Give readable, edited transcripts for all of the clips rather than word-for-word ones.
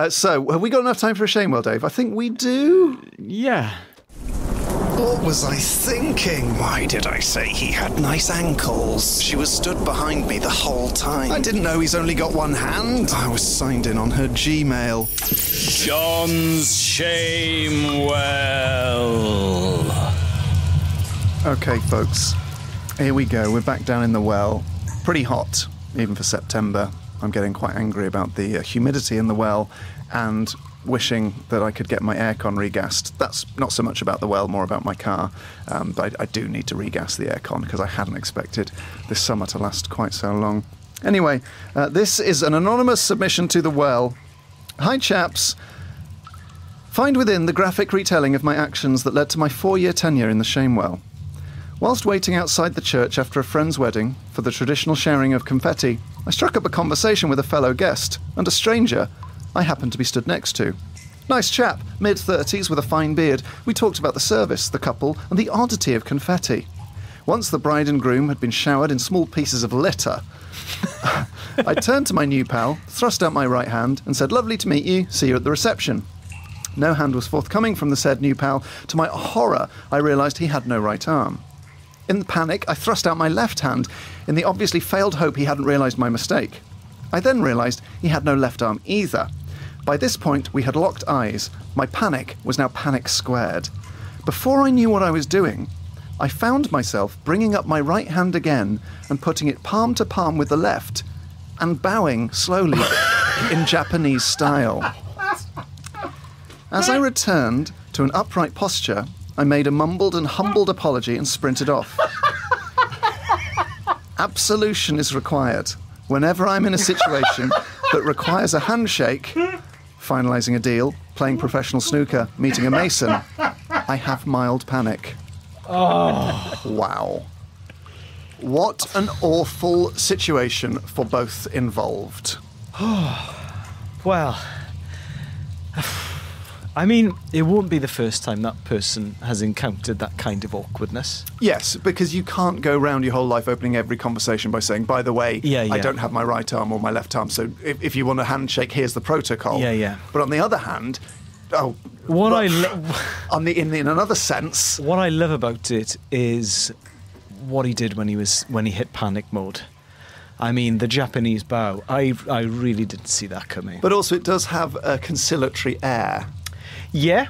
So, have we got enough time for a shame well, Dave? I think we do. Yeah. What was I thinking? Why did I say he had nice ankles? She was stood behind me the whole time. I didn't know he's only got one hand. I was signed in on her Gmail. John's shame well. Okay, folks. Here we go. We're back down in the well. Pretty hot, even for September. I'm getting quite angry about the humidity in the well and wishing that I could get my aircon regassed. That's not so much about the well, more about my car. But I do need to regas the aircon because I hadn't expected this summer to last quite so long. Anyway, this is an anonymous submission to the well. Hi, chaps. Find within the graphic retelling of my actions that led to my 4-year tenure in the Shamewell. Whilst waiting outside the church after a friend's wedding for the traditional sharing of confetti, I struck up a conversation with a fellow guest and a stranger I happened to be stood next to. Nice chap, mid-30s with a fine beard. We talked about the service, the couple, and the oddity of confetti. Once the bride and groom had been showered in small pieces of litter, I turned to my new pal, thrust out my right hand, and said, "Lovely to meet you, see you at the reception." No hand was forthcoming from the said new pal. To my horror, I realised he had no right arm. In the panic, I thrust out my left hand, in the obviously failed hope he hadn't realised my mistake. I then realised he had no left arm either. By this point, we had locked eyes. My panic was now panic squared. Before I knew what I was doing, I found myself bringing up my right hand again and putting it palm to palm with the left and bowing slowly in Japanese style. As I returned to an upright posture, I made a mumbled and humbled apology and sprinted off. Absolution is required whenever I'm in a situation that requires a handshake, finalising a deal, playing professional snooker, meeting a mason. I have mild panic. Oh. Wow. What an awful situation for both involved. Well, I mean, it won't be the first time that person has encountered that kind of awkwardness. Yes, because you can't go round your whole life opening every conversation by saying, by the way, I don't have my right arm or my left arm, so if you want a handshake, here's the protocol. Yeah. But on the other hand, in another sense, what I love about it is what he did when he hit panic mode. I mean, the Japanese bow, I really didn't see that coming. But also it does have a conciliatory air. Yeah,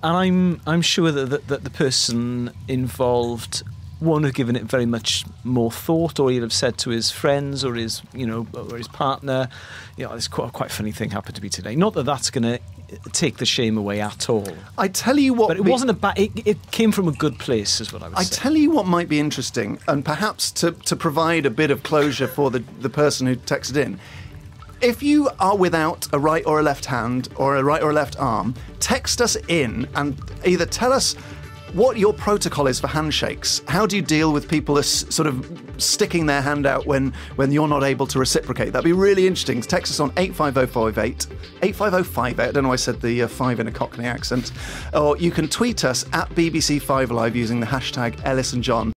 and I'm sure that the person involved won't have given it very much more thought, or he'll have said to his friends or his partner, this quite funny thing happened to me today. Not that that's going to take the shame away at all. I tell you what, but it wasn't a bad. It came from a good place, is what I was saying. I tell you what might be interesting, and perhaps to provide a bit of closure for the person who texted in. If you are without a right or a left hand or a right or a left arm, text us in and either tell us what your protocol is for handshakes. How do you deal with people sort of sticking their hand out when you're not able to reciprocate? That'd be really interesting. Text us on 85058. 85058. I don't know why I said the 5 in a Cockney accent. Or you can tweet us at BBC5 Live using the hashtag Elis and John.